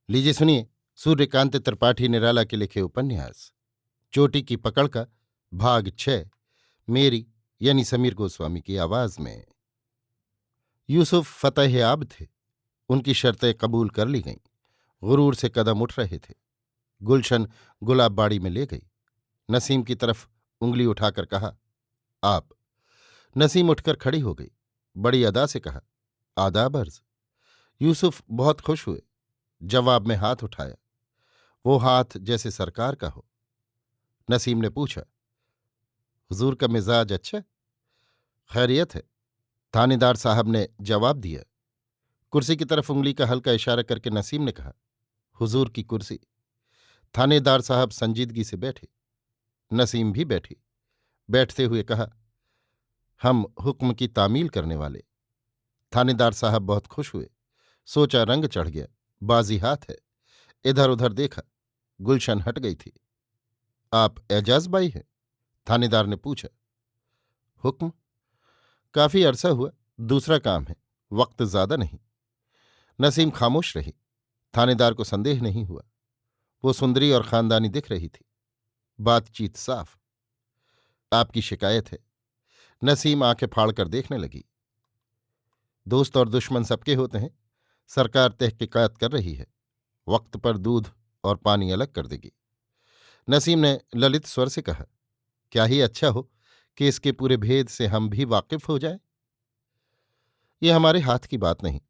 लीजिए सुनिए। सूर्यकांत त्रिपाठी निराला के लिखे उपन्यास चोटी की पकड़ का भाग 6 मेरी यानी समीर गोस्वामी की आवाज में। यूसुफ फतेहयाब थे। उनकी शर्तें कबूल कर ली गईं। गुरूर से कदम उठ रहे थे। गुलशन गुलाब बाड़ी में ले गई। नसीम की तरफ उंगली उठाकर कहा, आप। नसीम उठकर खड़ी हो गई। बड़ी अदा से कहा, आदाब अर्ज। यूसुफ बहुत खुश हुए। जवाब में हाथ उठाया। वो हाथ जैसे सरकार का हो। नसीम ने पूछा, हुजूर का मिजाज अच्छा? खैरियत है, थानेदार साहब ने जवाब दिया। कुर्सी की तरफ उंगली का हल्का इशारा करके नसीम ने कहा, हुजूर की कुर्सी। थानेदार साहब संजीदगी से बैठे। नसीम भी बैठी। बैठते हुए कहा, हम हुक्म की तामील करने वाले। थानेदार साहब बहुत खुश हुए। सोचा रंग चढ़ गया, बाजी हाथ है। इधर उधर देखा, गुलशन हट गई थी। आप एजाज बाई हैं? थानेदार ने पूछा। हुक्म? काफी अरसा हुआ, दूसरा काम है, वक्त ज्यादा नहीं। नसीम खामोश रही। थानेदार को संदेह नहीं हुआ। वो सुंदरी और खानदानी दिख रही थी। बातचीत साफ। आपकी शिकायत है। नसीम आंखें फाड़कर देखने लगी। दोस्त और दुश्मन सबके होते हैं। सरकार तहकीकात कर रही है। वक्त पर दूध और पानी अलग कर देगी। नसीम ने ललित स्वर से कहा, क्या ही अच्छा हो कि इसके पूरे भेद से हम भी वाकिफ हो जाएं? ये हमारे हाथ की बात नहीं।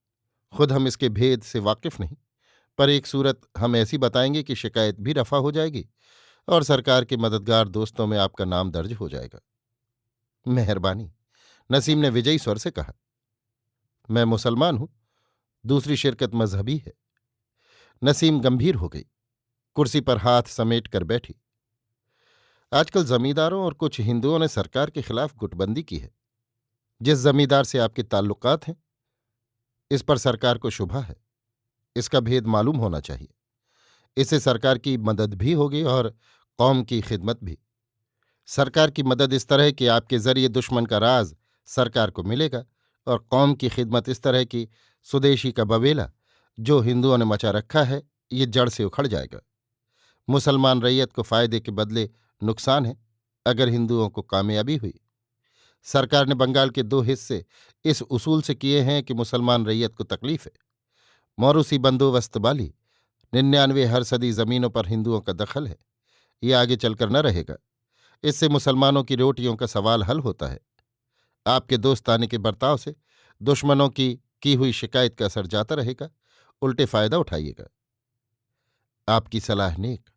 खुद हम इसके भेद से वाकिफ नहीं, पर एक सूरत हम ऐसी बताएंगे कि शिकायत भी रफा हो जाएगी और सरकार के मददगार दोस्तों में आपका नाम दर्ज हो जाएगा। मेहरबानी। नसीम ने विजयी स्वर से कहा, मैं मुसलमान हूं, दूसरी शिरकत मजहबी है। नसीम गंभीर हो गई। कुर्सी पर हाथ समेट कर बैठी। आजकल जमींदारों और कुछ हिंदुओं ने सरकार के खिलाफ गुटबंदी की है। जिस जमींदार से आपके ताल्लुकात हैं, इस पर सरकार को शुभा है। इसका भेद मालूम होना चाहिए। इससे सरकार की मदद भी होगी और कौम की खिदमत भी। सरकार की मदद इस तरह कि आपके जरिए दुश्मन का राज सरकार को मिलेगा, और कौम की खिदमत इस तरह की स्वदेशी का बवेला जो हिंदुओं ने मचा रखा है, ये जड़ से उखड़ जाएगा। मुसलमान रैयत को फायदे के बदले नुकसान है अगर हिंदुओं को कामयाबी हुई। सरकार ने बंगाल के 2 हिस्से इस उसूल से किए हैं कि मुसलमान रैयत को तकलीफ है। मौरूसी बंदोबस्त वाली 99 हरसदी जमीनों पर हिंदुओं का दखल है। ये आगे चलकर न रहेगा। इससे मुसलमानों की रोटियों का सवाल हल होता है। आपके दोस्ताने के बर्ताव से दुश्मनों की हुई शिकायत का असर जाता रहेगा। उल्टे फायदा उठाइएगा। आपकी सलाह नेक।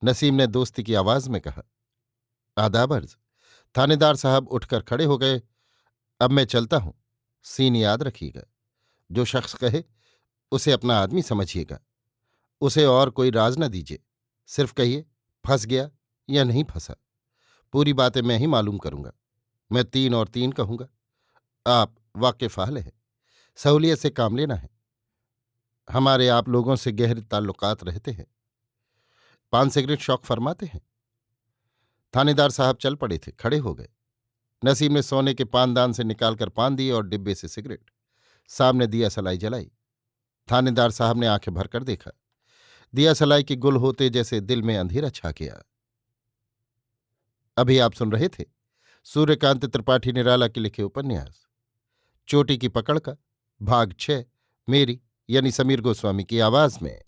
नसीम ने दोस्ती की आवाज में कहा, आदाब अर्ज। थानेदार साहब उठकर खड़े हो गए। अब मैं चलता हूं। सीन याद रखिएगा। जो शख्स कहे उसे अपना आदमी समझिएगा। उसे और कोई राज न दीजिए। सिर्फ कहिए, फंस गया या नहीं फंसा। पूरी बातें मैं ही मालूम करूंगा। मैं 3 और 3 कहूंगा। आप वाकिफ अहल हैं। सहूलियत से काम लेना है। हमारे आप लोगों से गहरे ताल्लुकात रहते हैं। पान सिगरेट शौक फरमाते हैं? थानेदार साहब चल पड़े थे, खड़े हो गए। नसीम ने सोने के पानदान से निकालकर पान दिए और डिब्बे से सिगरेट। सामने दिया सलाई जलाई। थानेदार साहब ने आंखें भरकर देखा। दिया सलाई की गुल होते जैसे दिल में अंधेरा छा गया। अभी आप सुन रहे थे सूर्यकांत त्रिपाठी निराला के लिखे उपन्यास चोटी की पकड़ का भाग 6 मेरी यानी समीर गोस्वामी की आवाज में।